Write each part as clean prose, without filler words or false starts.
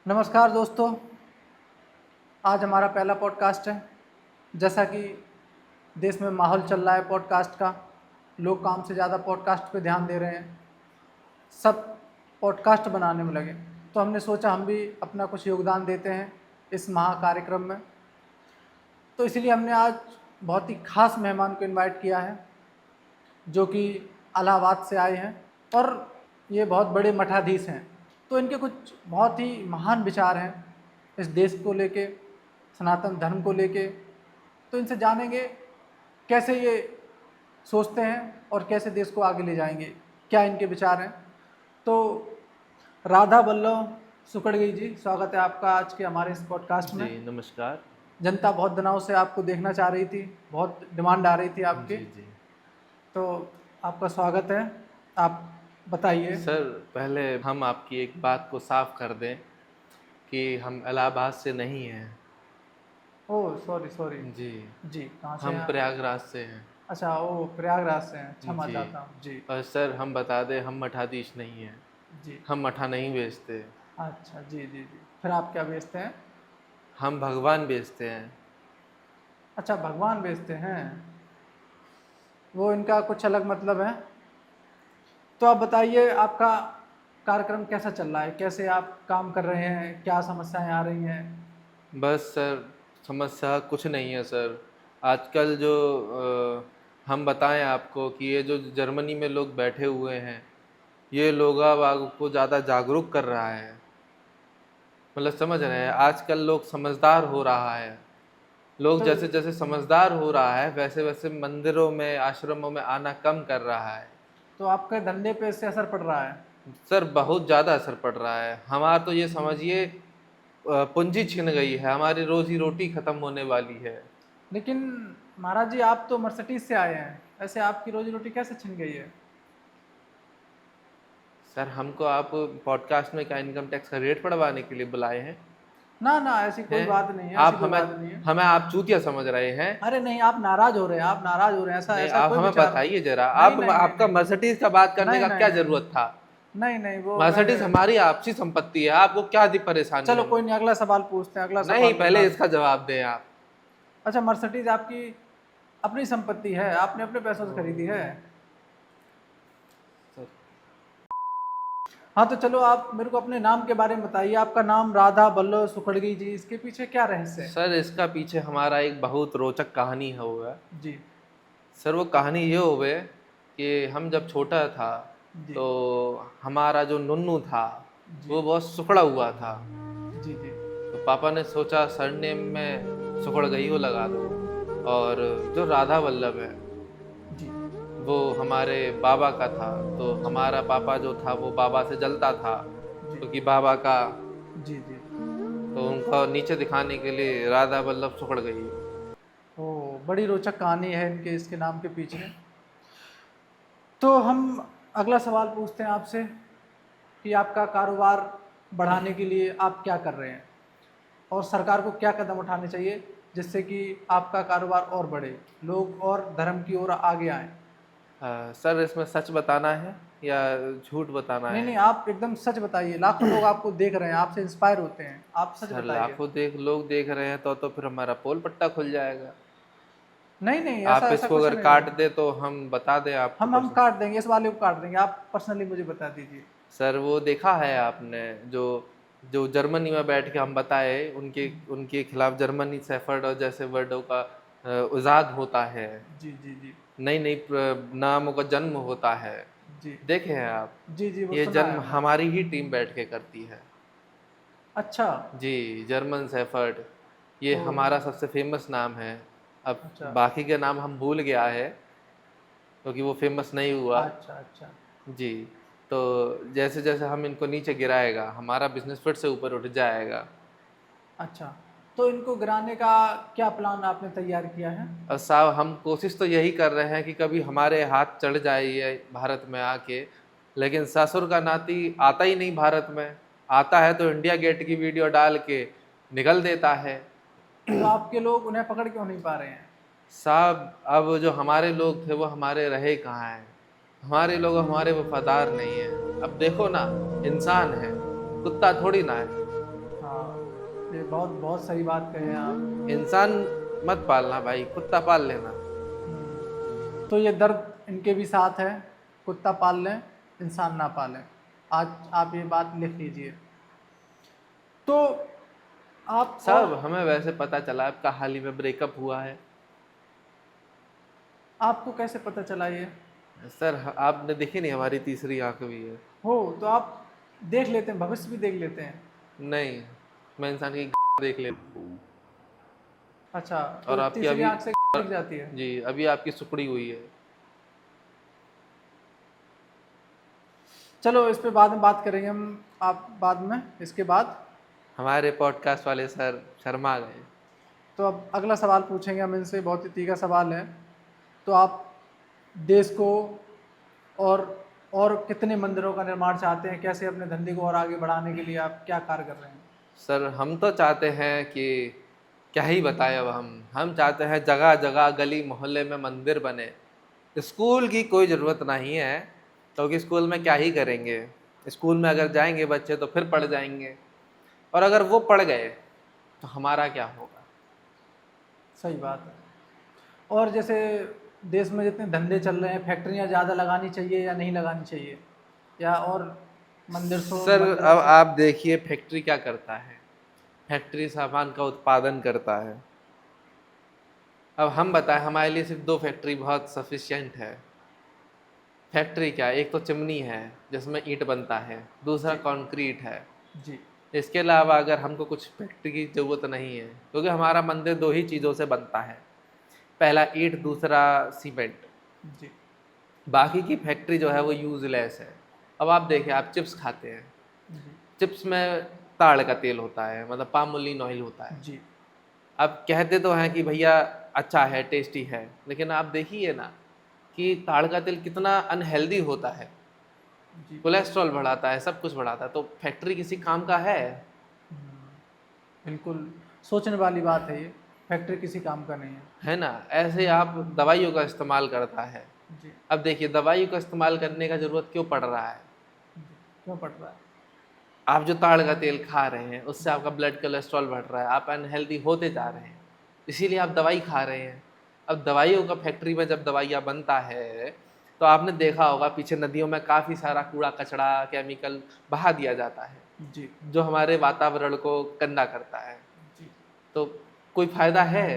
नमस्कार दोस्तों, आज हमारा पहला पॉडकास्ट है। जैसा कि देश में माहौल चल रहा है पॉडकास्ट का, लोग काम से ज़्यादा पॉडकास्ट पे ध्यान दे रहे हैं, सब पॉडकास्ट बनाने में लगे। तो हमने सोचा हम भी अपना कुछ योगदान देते हैं इस महा कार्यक्रम में। तो इसलिए हमने आज बहुत ही खास मेहमान को इनवाइट किया है, जो कि इलाहाबाद से आए हैं और ये बहुत बड़े मठाधीश हैं। तो इनके कुछ बहुत ही महान विचार हैं इस देश को लेके, सनातन धर्म को लेके। तो इनसे जानेंगे कैसे ये सोचते हैं और कैसे देश को आगे ले जाएंगे, क्या इनके विचार हैं। तो राधा वल्लभ सुखड़गी जी, स्वागत है आपका आज के हमारे इस पॉडकास्ट में। जी नमस्कार। जनता बहुत दिनों से आपको देखना चाह रही थी, बहुत डिमांड आ रही थी आपकी। जी तो आपका स्वागत है, आप बताइए। सर, पहले हम आपकी एक बात को साफ कर दें कि हम इलाहाबाद से नहीं हैं। ओह सॉरी जी जी, कहाँ से हम हैं? प्रयागराज से हैं। अच्छा, ओ प्रयागराज से हैं, क्षमा जी चाहता हूँ जी। और सर हम बता दें, हम मठाधीश नहीं हैं, जी हम मठा नहीं बेचते, अच्छा, जी, फिर आप क्या बेचते हैं? हम भगवान बेचते हैं। अच्छा, भगवान बेचते हैं, वो इनका कुछ अलग मतलब है। तो आप बताइए, आपका कार्यक्रम कैसा चल रहा है, कैसे आप काम कर रहे हैं, क्या समस्याएं आ रही हैं? बस सर, समस्या कुछ नहीं है सर। आजकल जो हम बताएं आपको कि ये जो जर्मनी में लोग बैठे हुए हैं, ये लोग अब को ज़्यादा जागरूक कर रहा है। मतलब समझ रहे हैं, आजकल लोग समझदार हो रहा है। लोग तो जैसे जैसे समझदार हो रहा है, वैसे वैसे मंदिरों में आश्रमों में आना कम कर रहा है। तो आपके धंधे पे इससे असर पड़ रहा है? सर बहुत ज़्यादा असर पड़ रहा है। हमारा तो ये समझिए पूंजी छिन गई है, हमारी रोजी रोटी खत्म होने वाली है। लेकिन महाराज जी, आप तो मर्सिडीज से आए हैं, ऐसे आपकी रोजी रोटी कैसे छिन गई है? सर हमको आप पॉडकास्ट में क्या इनकम टैक्स का रेट पढ़वाने के लिए बुलाए हैं? ना ना, ऐसी कोई हैं? बात नहीं है, ऐसी आप कोई हमें बात नहीं है। हमें आप चूतिया समझ रहे हैं? अरे नहीं, आप नाराज हो रहे हैं, आप नाराज हो रहे हैं, ऐसा नहीं, ऐसा आप कोई हमें विचार बताइए जरा, नहीं आप नहीं नहीं आपका नहीं मर्सिडीज का बात करने नहीं का नहीं क्या नहीं जरूरत था? नहीं वो मर्सिडीज मैं। हमारी आपसी संपत्ति है, आपको क्या दी परेशानी चलो है? कोई नहीं, अगला सवाल पूछते हैं, अगला नहीं, सवाल पहले दूंगा। इसका जवाब दें आप। अच्छा, मर्सिडीज आपकी अपनी संपत्ति है, आपने अपने पैसों से खरीदी है? हाँ, तो चलो आप मेरे को अपने नाम के बारे में बताइए। आपका नाम राधा वल्लभ सुखड़गी जी, इसके पीछे क्या रहस्य है? सर इसका पीछे हमारा एक बहुत रोचक कहानी है हुआ। जी सर वो कहानी ये हुए कि हम जब छोटा था, जी तो हमारा जो नुन्नू था जी वो बहुत सुखड़ा हुआ था। जी जी तो पापा ने सोचा सरनेम में सुखड़ गई वो लगा दो। और जो राधा वल्लभ है जी वो हमारे बाबा का था, तो हमारा पापा जो था वो बाबा से जलता था, जी क्योंकि बाबा का, जी जी। तो उनका नीचे दिखाने के लिए राधा वल्लभ सुखड़ गई। ओ, बड़ी रोचक कहानी है इनके, इसके नाम के पीछे। तो हम अगला सवाल पूछते हैं आपसे कि आपका कारोबार बढ़ाने के लिए आप क्या कर रहे हैं और सरकार को क्या कदम उठाने चाहिए जिससे कि आपका कारोबार और बढ़े, लोग और धर्म की ओर आगे आएं। सर इसमें सच बताना है या झूठ बताना नहीं है? नहीं, आप एकदम सच बताइए, लाखों लोग आपको देख रहे हैं, आपसे इंस्पायर होते हैं, आप सच सर बताइए। लाखों लोग देख रहे हैं तो फिर हमारा पोल पट्टा खुल जाएगा। नहीं नहीं, आप ऐसा ऐसा इसको कुछ अगर नहीं काट होगा। दे तो हम बता दें आपको हम पर्सन। काट देंगे, इस वाले को काट देंगे, आप पर्सनली मुझे बता दीजिए। सर वो देखा है आपने, जो जो जर्मनी में बैठ के हम बताए, उनके उनके खिलाफ जर्मनी सेफर्ड और जैसे वर्डों का इजाद होता है, जी जी जी नई नई नामों का जन्म होता है। जी देखे हैं आप? जी वो ये सुना है जन्म हमने। हमारी ही टीम बैठ के करती है। अच्छा। जी, जर्मन शेफर्ड, ये ओ हमारा सबसे फेमस नाम है। अब अच्छा बाकी के नाम हम भूल गया है, क्योंकि वो फेमस नहीं हुआ। अच्छा अच्छा। जी, तो जैसे जैसे हम इनको नीचे गिराएगा, हमारा बिजनेस फिर से ऊपर उठ जाएगा। अच्छा, तो इनको गिराने का क्या प्लान आपने तैयार किया है? और साहब हम कोशिश तो यही कर रहे हैं कि कभी हमारे हाथ चढ़ जाए ये भारत में आके, लेकिन ससुर का नाती आता ही नहीं भारत में। आता है तो इंडिया गेट की वीडियो डाल के निकल देता है। तो आपके लोग उन्हें पकड़ क्यों नहीं पा रहे हैं? साहब अब जो हमारे लोग थे वो हमारे रहे कहाँ हैं? हमारे लोग हमारे वफादार नहीं हैं। अब देखो ना, इंसान है, कुत्ता थोड़ी ना है। ये बहुत बहुत सही बात कहे हैं आप। इंसान मत पालना भाई, कुत्ता पाल लेना। तो ये दर्द इनके भी साथ है, कुत्ता पाल लें, इंसान ना पालें। आज आप ये बात लिख लीजिए। तो आप और सब हमें वैसे पता चला आपका हाल ही में ब्रेकअप हुआ है। आपको कैसे पता चला ये? सर आपने देखी नहीं, हमारी तीसरी आंख भी है। हो तो आप देख लेते हैं, भविष्य भी देख लेते हैं। नहीं, मैं इंसान की देख लेता हूँ। अच्छा, तो और आपकी तीसरी अभी, आंख से दिख जाती है। जी अभी आपकी सुकड़ी हुई है। चलो इस पे बाद में बात करेंगे हम, आप बाद में इसके बाद। हमारे पॉडकास्ट वाले सर शर्मा गए। तो अब अगला सवाल पूछेंगे हम इनसे, बहुत ही तीखा सवाल है। तो आप देश को और और कितने मंदिरों का निर्माण चाहते हैं? कैसे अपने धंधे को और आगे बढ़ाने के लिए आप क्या कार्य कर रहे हैं? सर हम तो चाहते हैं कि क्या ही बताएं अब हम चाहते हैं जगह जगह गली मोहल्ले में मंदिर बने। स्कूल की कोई ज़रूरत नहीं है, क्योंकि स्कूल में क्या ही करेंगे। स्कूल में अगर जाएंगे बच्चे तो फिर पढ़ जाएंगे, और अगर वो पढ़ गए तो हमारा क्या होगा। सही बात है। और जैसे देश में जितने धंधे चल रहे हैं, फैक्ट्रियां ज़्यादा लगानी चाहिए या नहीं लगानी चाहिए? या और सर मंदिरों अब से आप देखिए फैक्ट्री क्या करता है। फैक्ट्री सामान का उत्पादन करता है। अब हम बताएं, हमारे लिए सिर्फ दो फैक्ट्री बहुत सफिशिएंट है। फैक्ट्री क्या, एक तो चिमनी है जिसमें ईंट बनता है, दूसरा जी कंक्रीट है। जी इसके अलावा अगर हमको कुछ फैक्ट्री की ज़रूरत नहीं है, क्योंकि हमारा मंदिर दो ही चीज़ों से बनता है, पहला ईंट, दूसरा सीमेंट। जी बाकी की फैक्ट्री जो है वो यूज़लेस है। अब आप देखिए, आप चिप्स खाते हैं, जी चिप्स में ताड़ का तेल होता है, मतलब पामोलिन ऑयल होता है। जी अब कहते तो हैं कि भैया अच्छा है, टेस्टी है, लेकिन आप देखिए ना कि ताड़ का तेल कितना अनहेल्दी होता है। जी कोलेस्ट्रॉल बढ़ाता है, सब कुछ बढ़ाता है। तो फैक्ट्री किसी काम का है? बिल्कुल सोचने वाली बात है ये। फैक्ट्री किसी काम का नहीं है। है ना। ऐसे आप दवाइयों का इस्तेमाल करता है। जी अब देखिए दवाइयों का इस्तेमाल करने का ज़रूरत क्यों पड़ रहा है। जी क्यों पड़ रहा है? आप जो ताड़ का तेल खा रहे हैं उससे आपका ब्लड कोलेस्ट्रॉल बढ़ रहा है, आप अनहेल्दी होते जा रहे हैं, इसीलिए आप दवाई खा रहे हैं। अब दवाइयों का फैक्ट्री में जब दवाइयाँ बनता है तो आपने देखा होगा पीछे नदियों में काफ़ी सारा कूड़ा कचरा केमिकल बहा दिया जाता है, जी जो हमारे वातावरण को गंदा करता है। जी तो कोई फ़ायदा है?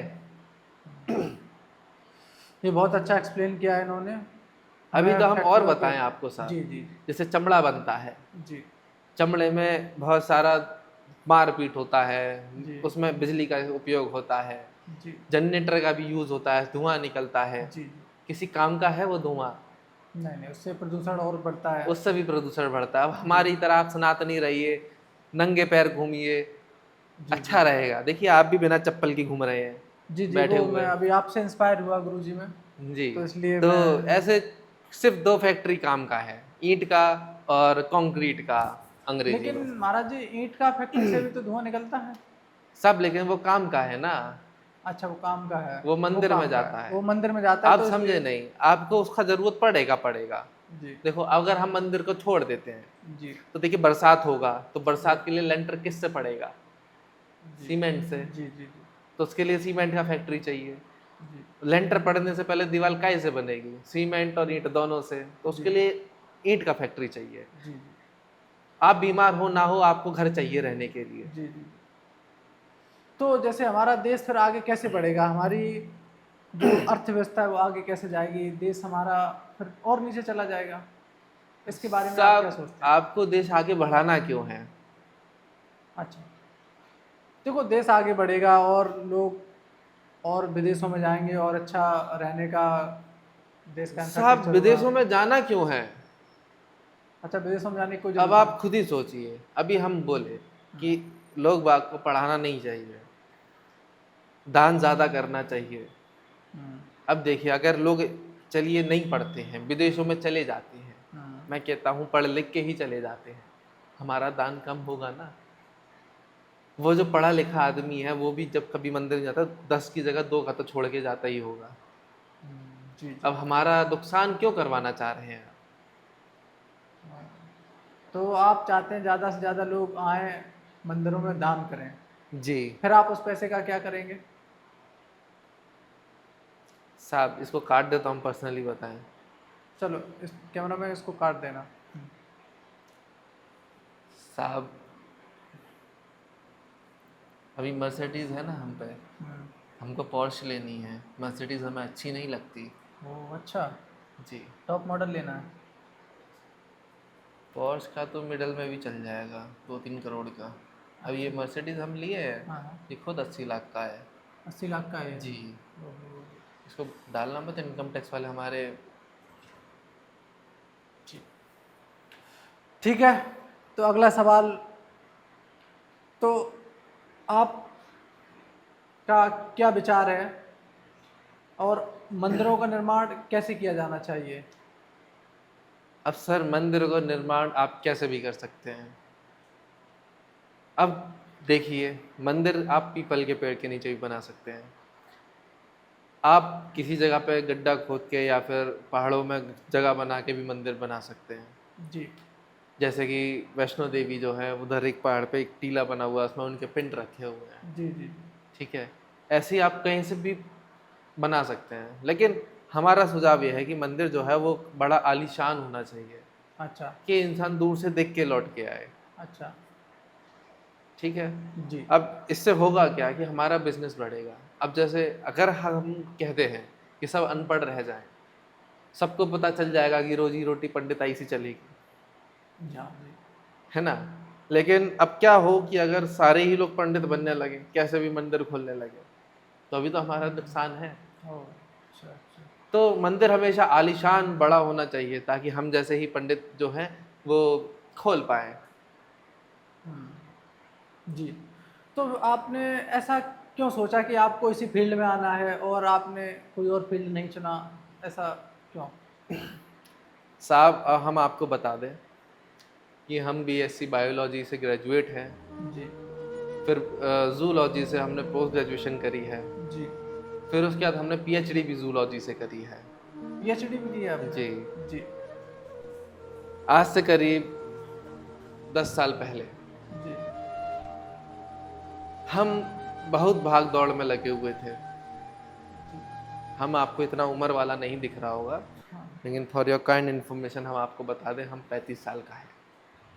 ये बहुत अच्छा एक्सप्लेन किया है इन्होंने अभी हमें तो हम और फैक्ट्रियों के। बताएं आपको सर। जी जी जैसे चमड़ा बनता है, जी चमड़े में बहुत सारा मारपीट होता है, जी उसमें बिजली का उपयोग होता है, जी जनरेटर का भी यूज़ होता है, धुआं निकलता है। जी जी किसी काम का है वो धुआं? नहीं नहीं, उससे प्रदूषण और बढ़ता है। उससे भी प्रदूषण बढ़ता है। अब जी हमारी तरह आप सनातनी रहिए, नंगे पैर घूमिए, जी जी अच्छा रहेगा। देखिए आप भी बिना चप्पल के घूम रहे हैं, जी जी बैठे वो हुए। मैं अभी आपसे इंस्पायर हुआ गुरुजी में, जी, तो इसलिए तो मैं। ऐसे सिर्फ दो फैक्ट्री काम का है, ईंट का और कंक्रीट का, अंग्रेजी लेकिन में। महाराज जी, ईंट का फैक्ट्री से भी तो धुआं निकलता है। सब, लेकिन वो काम का है ना, अच्छा, वो काम का है। वो वो मंदिर में काम का जाता है, है। वो मंदिर में जाता है आप तो समझे इसलिए। नहीं, आपको उसका जरूरत पड़ेगा। जी देखो अगर हम मंदिर को छोड़ देते हैं जी तो देखिए बरसात होगा, तो जी बरसात के लिए लेंटर किससे पड़ेगा? जी सीमेंट से। जी जी तो उसके लिए सीमेंट का फैक्ट्री चाहिए। जी लेंटर पड़ने से पहले दीवार काहे से बनेगी? सीमेंट और ईंट दोनों से। तो जी उसके लिए ईंट का फैक्ट्री चाहिए। जी जी आप बीमार हो ना हो, आपको घर चाहिए रहने के लिए। जी जी। तो जैसे हमारा देश फिर आगे कैसे बढ़ेगा? हमारी जो अर्थव्यवस्था है वो आगे कैसे जाएगी? देश हमारा फिर और नीचे चला जाएगा। इसके बारे में आप क्या सब, सोचते हैं? आपको देश आगे बढ़ाना क्यों है? अच्छा, देखो देश आगे बढ़ेगा और लोग और विदेशों में जाएंगे और अच्छा रहने का देश का सब इंफ्रास्ट्रक्चर होगा। विदेशों में जाना क्यों है? अच्छा, विदेशों में जाने की कोई अब जरूरत आप नहीं। खुद ही सोचिए, अभी हम बोले कि लोग बाग को पढ़ाना नहीं चाहिए, दान ज़्यादा करना चाहिए। हम्म, अब देखिए अगर लोग, चलिए नहीं पढ़ते हैं, विदेशों में चले जाते हैं, हम्म, मैं कहता हूँ पढ़ लिख के ही चले जाते हैं, हमारा दान कम होगा ना। वो जो पढ़ा लिखा आदमी है वो भी जब कभी मंदिर जाता है 10 की जगह 2 का तो छोड़ के जाता ही होगा। जी जी। अब हमारा नुकसान क्यों करवाना चाह रहे हैं? तो आप चाहते हैं ज़्यादा से ज़्यादा लोग आएँ, मंदिरों में दान करें। जी फिर आप उस पैसे का क्या करेंगे? साहब, इसको काट दे तो हम पर्सनली बताएं। चलो इस कैमरा में इसको काट देना। साहब, अभी मर्सिडीज़ है ना हम पे, हम्म। हमको पोर्श लेनी है। मर्सिडीज़ हमें अच्छी नहीं लगती। ओह अच्छा, जी। टॉप मॉडल लेना है। पोर्श का तो मिडल में भी चल जाएगा, 2-3 करोड़ का। अब ये अच्छा। मर्सिडीज़ हम लिए हैं, हाँ हाँ। ये खुद 80 लाख का है। 80 लाख का है। जी। ओहो। इसको डालना मत, इनकम टैक्स वाले हमारे। जी ठीक है। तो अगला सवाल, तो आप का क्या विचार है और मंदिरों का निर्माण कैसे किया जाना चाहिए? अब सर, मंदिर का निर्माण आप कैसे भी कर सकते हैं। अब देखिए, मंदिर आप पीपल के पेड़ के नीचे भी बना सकते हैं। आप किसी जगह पे गड्ढा खोद के या फिर पहाड़ों में जगह बना के भी मंदिर बना सकते हैं। जी जैसे कि वैष्णो देवी जो है, उधर एक पहाड़ पे एक टीला बना हुआ है, उसमें उनके पिंड रखे हुए हैं। जी जी। ठीक है। ऐसे ही आप कहीं से भी बना सकते हैं, लेकिन हमारा सुझाव ये है कि मंदिर जो है वो बड़ा आलीशान होना चाहिए, अच्छा कि इंसान दूर से देख के लौट के आए। अच्छा। ठीक है। जी अब इससे होगा क्या कि हमारा बिजनेस बढ़ेगा। अब जैसे अगर हम कहते हैं कि सब अनपढ़ रह जाएं, सबको पता चल जाएगा कि रोजी रोटी पंडिताई से चलेगी, हाँ जी। है ना। लेकिन अब क्या हो कि अगर सारे ही लोग पंडित बनने लगे, कैसे भी मंदिर खोलने लगे, तो अभी तो हमारा नुकसान है। ओह अच्छा अच्छा। तो मंदिर हमेशा आलीशान बड़ा होना चाहिए, ताकि हम जैसे ही पंडित जो हैं वो खोल पाए। जी। तो आपने ऐसा क्यों सोचा कि आपको इसी फील्ड में आना है और आपने कोई और फील्ड नहीं चुना, ऐसा क्यों? साहब, हम आपको बता दें कि हम बीएससी बायोलॉजी से ग्रेजुएट हैं। जी फिर जूलॉजी से हमने पोस्ट ग्रेजुएशन करी है। जी। फिर उसके बाद हमने पीएचडी भी जूलॉजी से करी है। पीएचडी भी की है जी। आपने? जी आज से करीब 10 साल पहले जी। हम बहुत भाग दौड़ में लगे हुए थे। जी हम आपको इतना उम्र वाला नहीं दिख रहा होगा, हाँ। लेकिन फॉर योर काइंड इन्फॉर्मेशन हम आपको बता दें, हम 35 साल का है।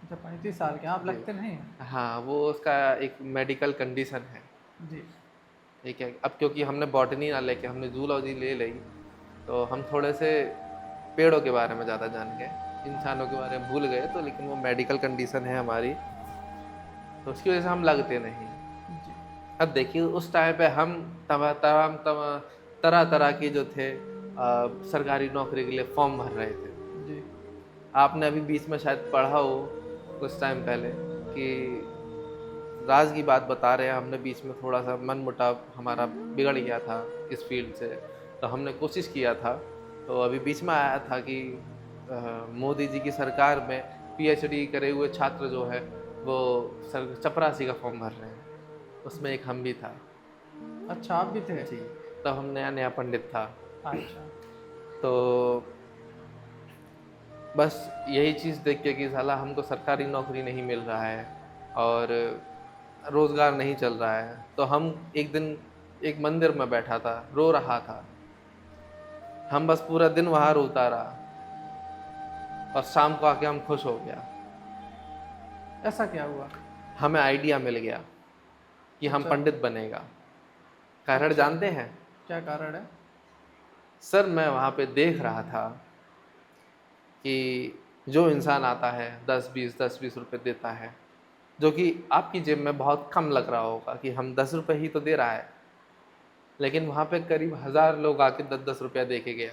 अच्छा 35 साल के आप जी। लगते नहीं हैं। हाँ, वो उसका एक मेडिकल कंडीशन है। जी ठीक है। अब क्योंकि हमने बॉटनी ना लेके हमने जूलॉजी ले ली, तो हम थोड़े से पेड़ों के बारे में ज़्यादा जान गए, इंसानों के बारे में भूल गए। तो लेकिन वो मेडिकल कंडीशन है हमारी, तो उसकी वजह से हम लगते नहीं। जी। अब देखिए, उस टाइम पे हम तमाम तरह तरह के जो थे सरकारी नौकरी के लिए फॉर्म भर रहे थे। जी आपने अभी बीच में शायद पढ़ा हो कुछ टाइम पहले कि राज की बात बता रहे हैं, हमने बीच में थोड़ा सा मन मुटाव हमारा बिगड़ गया था इस फील्ड से, तो हमने कोशिश किया था। तो अभी बीच में आया था कि मोदी जी की सरकार में पीएचडी करे हुए छात्र जो है वो सर चपरासी का फॉर्म भर रहे हैं, उसमें एक हम भी था। अच्छा आप भी थे? जी। तब हम नया नया पंडित था। अच्छा। तो बस यही चीज़ देख के कि साला हमको सरकारी नौकरी नहीं मिल रहा है और रोज़गार नहीं चल रहा है, तो हम एक दिन एक मंदिर में बैठा था, रो रहा था। हम बस पूरा दिन वहाँ रोता रहा और शाम को आके हम खुश हो गया। ऐसा क्या हुआ? हमें आइडिया मिल गया कि हम अच्छा पंडित बनेगा। कारण अच्छा। जानते हैं क्या कारण है? सर? मैं वहाँ पे देख रहा था कि जो इंसान आता है 10-20 रुपए देता है, जो कि आपकी जेब में बहुत कम लग रहा होगा कि हम 10 रुपए ही तो दे रहा है, लेकिन वहाँ पे करीब 1000 लोग आके 10-10 रुपया दे के गया।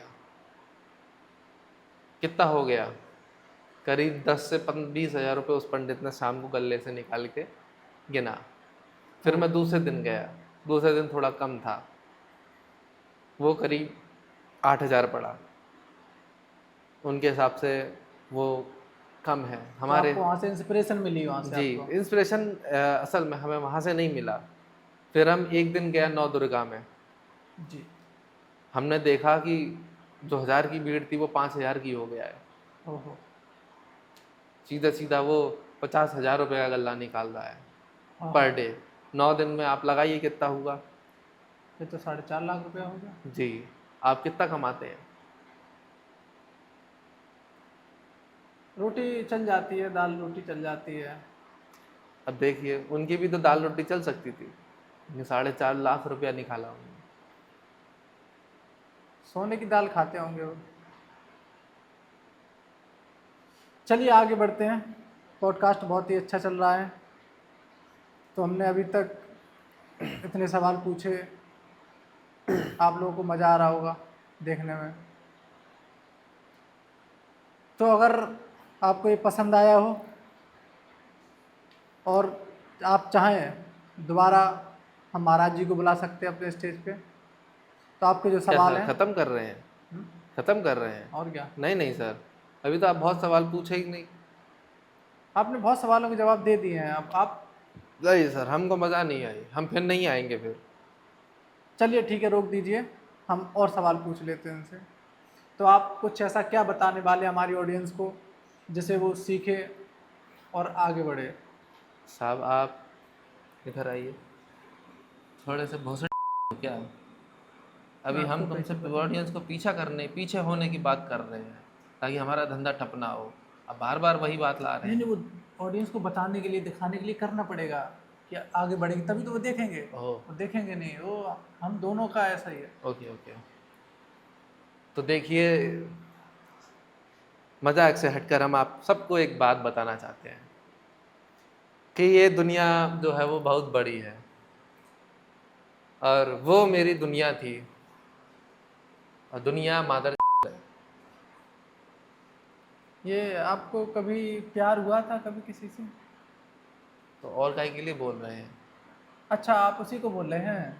कितना हो गया? करीब 10 से 20 हज़ार रुपये उस पंडित ने शाम को गले से निकाल के गिना। फिर मैं दूसरे दिन गया, दूसरे दिन थोड़ा कम था, वो करीब 8000 पड़ा। उनके हिसाब से वो कम है तो हमारे। आपको वहाँ से इंस्पिरेशन मिली वहाँ से जी। आपको? इंस्पिरेशन असल में हमें वहाँ से नहीं मिला। फिर हम एक दिन गया नौ दुर्गा में। जी। हमने देखा कि जो 1000 की भीड़ थी वो 5000 की हो गया है। ओहो। सीधा सीधा वो 50,000 रुपये का गल्ला निकाल रहा है हाँ पर हाँ। डे। 9 दिन में आप लगाइए कितना हुआ। ये तो 4.5 लाख रुपया हो गया। जी, आप कितना कमाते हैं? रोटी चल जाती है, दाल रोटी चल जाती है। अब देखिए, उनकी भी तो दाल रोटी चल सकती थी, 4.5 लाख रुपया निकाला उन्होंने। सोने की दाल खाते होंगे वो। चलिए आगे बढ़ते हैं। पॉडकास्ट बहुत ही अच्छा चल रहा है। तो हमने अभी तक इतने सवाल पूछे, आप लोगों को मज़ा आ रहा होगा देखने में। तो अगर आपको ये पसंद आया हो और आप चाहें दोबारा हम महाराज जी को बुला सकते हैं अपने स्टेज पे। तो आपके जो क्या सवाल सर, हैं। खत्म कर रहे हैं? खत्म कर रहे हैं? और क्या, नहीं नहीं सर, अभी तो आप बहुत सवाल पूछे ही नहीं। आपने बहुत सवालों के जवाब दे दिए हैं। अब आप नहीं सर, हमको मज़ा नहीं आई, हम फिर नहीं आएंगे फिर। चलिए ठीक है, रोक दीजिए, हम और सवाल पूछ लेते हैं उनसे। तो आप कुछ ऐसा क्या बताने वाले हमारी ऑडियंस को जिससे वो सीखे और आगे बढ़े। साहब आप इधर आइए, थोड़े से भोसड़ क्या। अभी मैं आपको हम तुमसे कैसे बताऊं? ऑडियंस को पीछे होने की बात कर रहे हैं ताकि हमारा धंधा ठप ना हो। अब बार बार वही बात ला रहे नहीं नहीं, हैं। वो ऑडियंस को बताने के लिए, दिखाने के लिए करना पड़ेगा कि आगे बढ़ेगी, तभी तो वो देखेंगे। ओह, वो देखेंगे नहीं, वो हम दोनों का ऐसा ही है। Okay okay. तो देखिए, मजाक से हटकर हम आप सबको एक बात बताना चाहते हैं कि ये दुनिया जो है वो बहुत बड़ी है, और वो मेरी दुनिया थी, और दुनिया मादर है। ये आपको कभी प्यार हुआ था कभी किसी से? तो और काय के लिए बोल रहे हैं? अच्छा, आप उसी को बोल रहे हैं।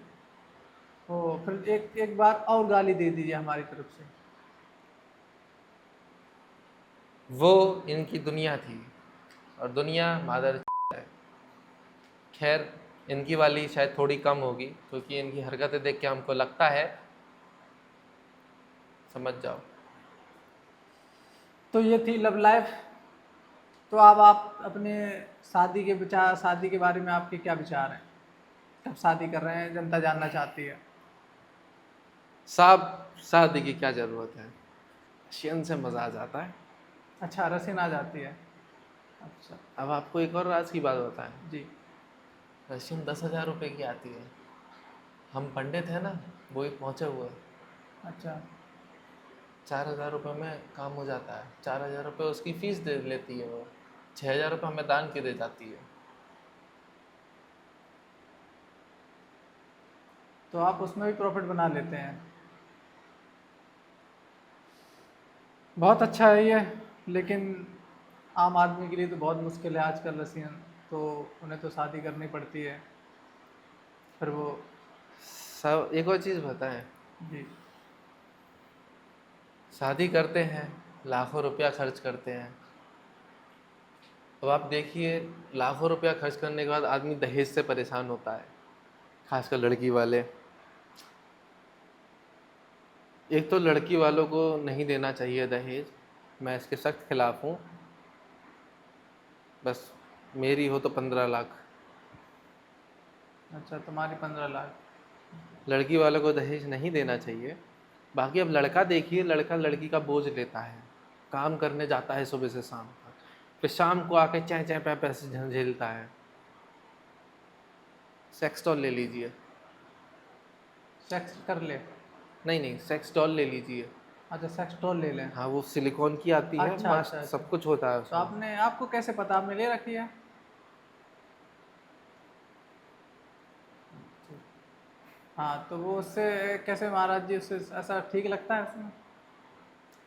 तो फिर एक एक बार और गाली दे दीजिए हमारी तरफ से। वो इनकी दुनिया थी और दुनिया मादर है। खैर, इनकी वाली शायद थोड़ी कम होगी क्योंकि इनकी हरकतें देख के हमको लगता है, समझ जाओ। तो ये थी लव लाइफ। तो अब आप अपने शादी के विचार, शादी के बारे में आपके क्या विचार हैं? कब शादी कर रहे हैं, जनता जानना चाहती है। साहब, शादी की क्या ज़रूरत है, शियन से मज़ा आ जाता है। अच्छा, रसीन आ जाती है। अच्छा। अब आपको एक और राज की बात बताएं। जी। रशियन 10,000 रुपये की आती है। हम पंडित हैं ना, वो ही पहुँचे हुए। अच्छा। 4,000 रुपये में काम हो जाता है। 4,000 रुपये उसकी फ़ीस दे लेती है वो, 6,000 रुपये हमें दान के दे जाती है। तो आप उसमें भी प्रॉफिट बना लेते हैं। बहुत अच्छा है ये, लेकिन आम आदमी के लिए तो बहुत मुश्किल है आजकल रसियन। तो उन्हें तो शादी करनी पड़ती है, फिर वो। सब एक और चीज़ बताएं, जी। शादी करते हैं, लाखों रुपया खर्च करते हैं। अब आप देखिए, लाखों रुपया खर्च करने के बाद आदमी दहेज से परेशान होता है, खासकर लड़की वाले। एक तो लड़की वालों को नहीं देना चाहिए दहेज, मैं इसके सख्त खिलाफ हूँ। बस मेरी हो तो 15 लाख। अच्छा, तुम्हारी 15 लाख। लड़की वालों को दहेज नहीं देना चाहिए। बाकी अब लड़का देखिए, लड़का लड़की का बोझ लेता है, काम करने जाता है सुबह से शाम तक, फिर शाम को आके चै चै पै पैसे झेलता है। सेक्स डॉल ले लीजिए। सेक्स कर ले। नहीं नहीं, सेक्स डॉल ले लीजिए। अच्छा, सेक्स टॉल ले लें। हाँ, वो सिलिकॉन की आती है, अच्छा अच्छा मस्त अच्छा। सब कुछ होता है तो उसमें। आपने, आपको कैसे पता, आपने ले रखी है? हाँ, तो वो उससे कैसे महाराज जी, उससे ऐसा ठीक लगता है उसमें?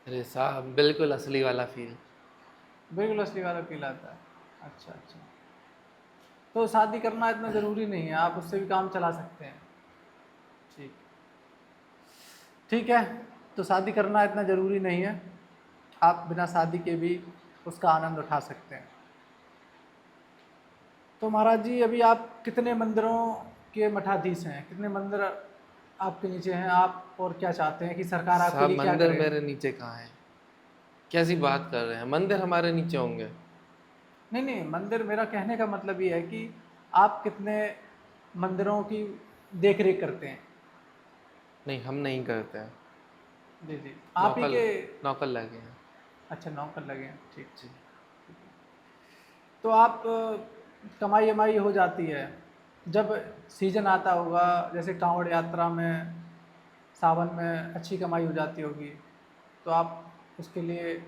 अरे साहब, बिल्कुल असली वाला फील। बिल्कुल असली वाला फील आता है। अच्छा अच्छा। तो शादी करना इतना ज़रूरी नहीं है, आप उससे भी काम चला सकते हैं। ठीक। ठीक है। तो शादी करना इतना ज़रूरी नहीं है, आप बिना शादी के भी उसका आनंद उठा सकते हैं। तो महाराज जी, अभी आप कितने मंदिरों के मठाधीश हैं, कितने मंदिर आपके नीचे हैं? आप और क्या चाहते हैं कि सरकार आपके साहब, लिए क्या मंदिर करे? मेरे नीचे कहाँ है? कैसी बात कर रहे हैं, मंदिर हमारे नीचे होंगे? नहीं नहीं, मंदिर, मेरा कहने का मतलब ये है कि आप कितने मंदिरों की देख रेख करते हैं। नहीं, हम नहीं करते हैं। जी जी, आप ही के। नौकर लगे हैं। अच्छा, नौकर लगे हैं, ठीक। जी। तो आप कमाई वमाई हो जाती है जब सीजन आता होगा, जैसे कांवड़ यात्रा में सावन में अच्छी कमाई हो जाती होगी, तो आप उसके लिए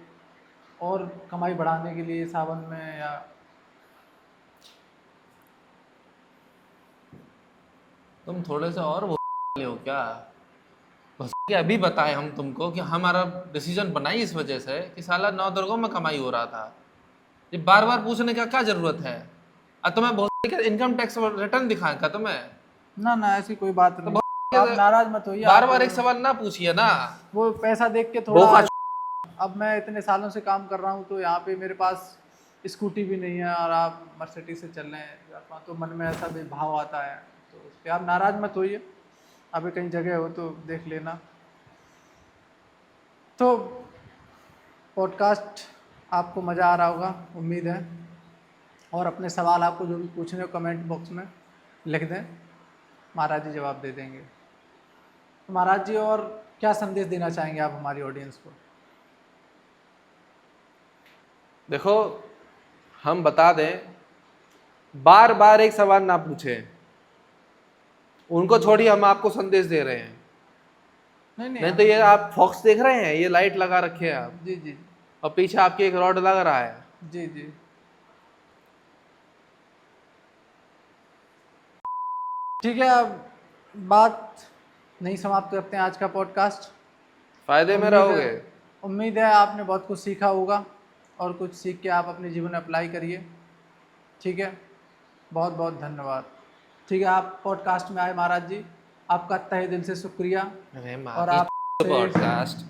और कमाई बढ़ाने के लिए सावन में या तुम थोड़े से और वो हो क्या? बस कि अभी बताए हम तुमको कि हमारा डिसीजन बनाई इस वजह से कि साला नौ दुर्गों में कमाई हो रहा था। ये बार बार पूछने का क्या जरूरत है? अब तुम्हें बहुत इनकम टैक्स रिटर्न दिखाएं क्या तुम्हें? ना ना, ऐसी कोई बात तो नहीं। आप नाराज मत होइए। बार आप बार एक सवाल ना पूछिए ना। वो पैसा देख के थोड़ा, बोका अब मैं इतने सालों से काम कर रहा हूँ तो यहाँ पे मेरे पास स्कूटी भी नहीं है और आप मर्सिडीज से चल रहे हैं, तो मन में ऐसा भी भाव आता है। तो उस पर आप नाराज मत होइए, अभी कहीं जगह हो तो देख लेना। तो पॉडकास्ट आपको मज़ा आ रहा होगा, उम्मीद है। और अपने सवाल आपको जो भी पूछने हो कमेंट बॉक्स में लिख दें, महाराज जी जवाब दे देंगे। तो महाराज जी, और क्या संदेश देना चाहेंगे आप हमारी ऑडियंस को? देखो, हम बता दें, बार बार एक सवाल ना पूछें। उनको छोड़िए, हम आपको संदेश दे रहे हैं। नहीं तो ये आप फॉक्स देख रहे हैं, ये लाइट लगा रखे हैं आप, जी जी और पीछे आपके एक रॉड लग रहा है। जी जी, ठीक है। अब बात नहीं समाप्त करते हैं आज का पॉडकास्ट। फायदे में रहोगे। उम्मीद है आपने बहुत कुछ सीखा होगा और कुछ सीख के आप अपने जीवन में अप्लाई करिए। ठीक है, बहुत बहुत धन्यवाद। ठीक है, आप पॉडकास्ट में आए महाराज जी, आपका तहे दिल से शुक्रिया। अरे और माँ की आप पॉडकास्ट